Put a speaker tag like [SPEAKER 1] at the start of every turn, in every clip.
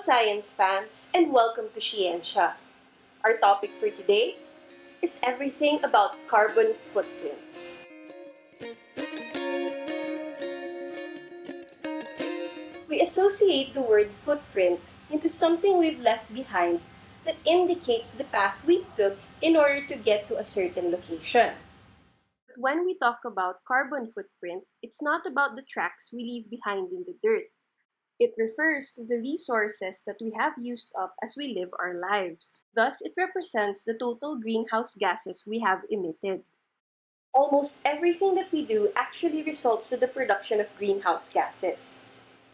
[SPEAKER 1] science fans, and welcome to SHE-ensya. Our topic for today is everything about carbon footprints. We associate the word footprint into something we've left behind that indicates the path we took in order to get to a certain location. But when we talk about carbon footprint, it's not about the tracks we leave behind in the dirt. It refers to the resources that we have used up as we live our lives. Thus, it represents the total greenhouse gases we have emitted. Almost everything that we do actually results to the production of greenhouse gases.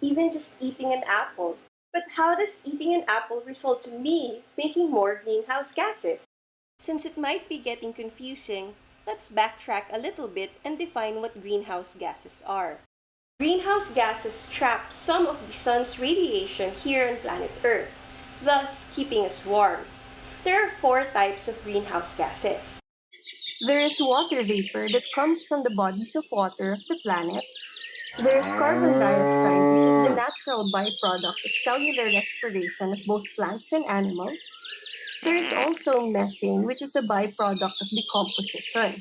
[SPEAKER 1] Even just eating an apple. But how does eating an apple result to me making more greenhouse gases? Since it might be getting confusing, let's backtrack a little bit and define what greenhouse gases are. Greenhouse gases trap some of the sun's radiation here on planet Earth, thus keeping us warm. There are 4 types of greenhouse gases. There is water vapor that comes from the bodies of water of the planet. There is carbon dioxide, which is the natural byproduct of cellular respiration of both plants and animals. There is also methane, which is a byproduct of decomposition.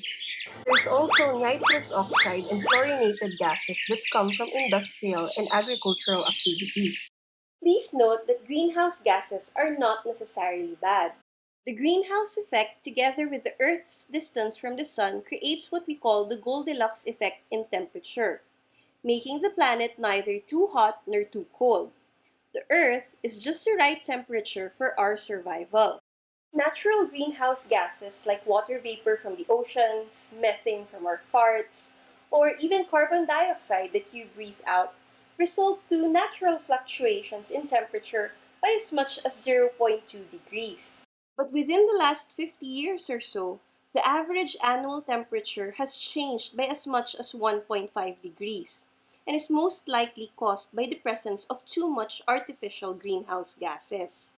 [SPEAKER 1] There's also nitrous oxide and fluorinated gases that come from industrial and agricultural activities. Please note that greenhouse gases are not necessarily bad. The greenhouse effect, together with the Earth's distance from the sun, creates what we call the Goldilocks effect in temperature, making the planet neither too hot nor too cold. The Earth is just the right temperature for our survival. Natural greenhouse gases like water vapor from the oceans, methane from our farts, or even carbon dioxide that you breathe out result to natural fluctuations in temperature by as much as 0.2 degrees. But within the last 50 years or so, the average annual temperature has changed by as much as 1.5 degrees and is most likely caused by the presence of too much artificial greenhouse gases.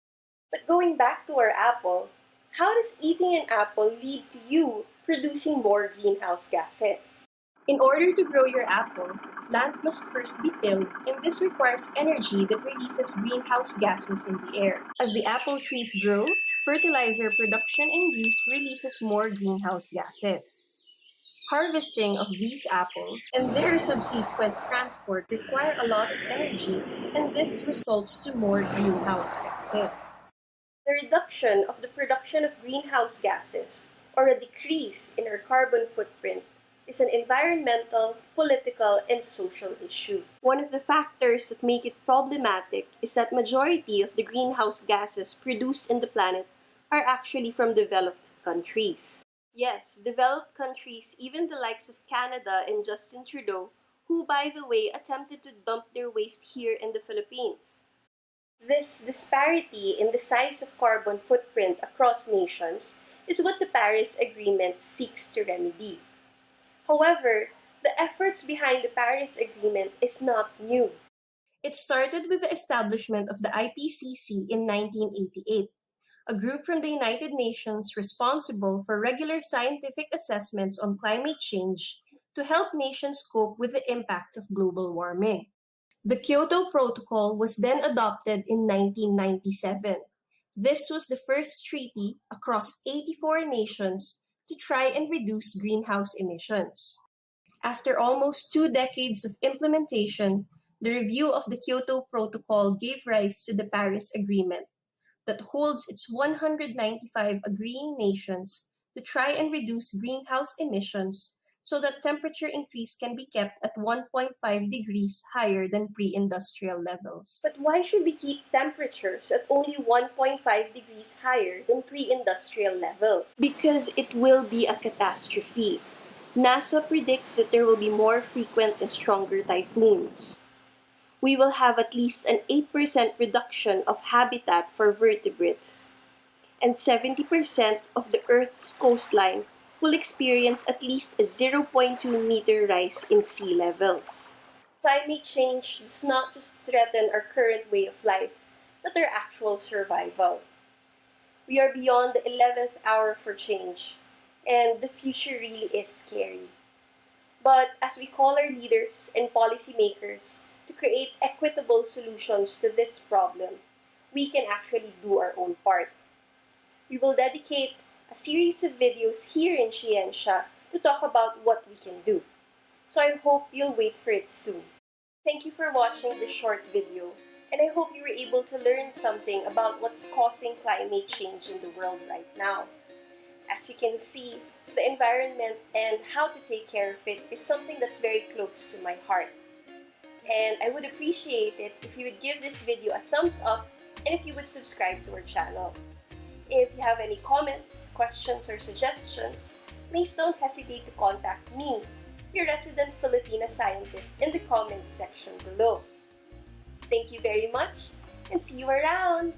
[SPEAKER 1] But going back to our apple, how does eating an apple lead to you producing more greenhouse gases? In order to grow your apple, land must first be tilled, and this requires energy that releases greenhouse gases in the air. As the apple trees grow, fertilizer production and use releases more greenhouse gases. Harvesting of these apples and their subsequent transport require a lot of energy, and this results to more greenhouse gases. The reduction of the production of greenhouse gases, or a decrease in our carbon footprint, is an environmental, political, and social issue. One of the factors that make it problematic is that majority of the greenhouse gases produced in the planet are actually from developed countries. Yes, developed countries, even the likes of Canada and Justin Trudeau, who, by the way, attempted to dump their waste here in the Philippines. This disparity in the size of carbon footprint across nations is what the Paris Agreement seeks to remedy. However, the efforts behind the Paris Agreement is not new. It started with the establishment of the IPCC in 1988, a group from the United Nations responsible for regular scientific assessments on climate change to help nations cope with the impact of global warming. The Kyoto Protocol was then adopted in 1997. This was the first treaty across 84 nations to try and reduce greenhouse emissions. After almost 2 decades of implementation, the review of the Kyoto Protocol gave rise to the Paris Agreement that holds its 195 agreeing nations to try and reduce greenhouse emissions so that temperature increase can be kept at 1.5 degrees higher than pre-industrial levels. But why should we keep temperatures at only 1.5 degrees higher than pre-industrial levels? Because it will be a catastrophe. NASA predicts that there will be more frequent and stronger typhoons. We will have at least an 8% reduction of habitat for vertebrates, and 70% of the Earth's coastline will experience at least a 0.2 meter rise in sea levels. Climate change does not just threaten our current way of life, but our actual survival. We are beyond the 11th hour for change, and the future really is scary. But as we call our leaders and policymakers to create equitable solutions to this problem, we can actually do our own part. We will dedicate a series of videos here in SHE-ensya to talk about what we can do. So I hope you'll wait for it soon. Thank you for watching this short video, and I hope you were able to learn something about what's causing climate change in the world right now. As you can see, the environment and how to take care of it is something that's very close to my heart. And I would appreciate it if you would give this video a thumbs up and if you would subscribe to our channel. If you have any comments, questions, or suggestions, please don't hesitate to contact me, your resident Filipina scientist, in the comments section below. Thank you very much, and see you around!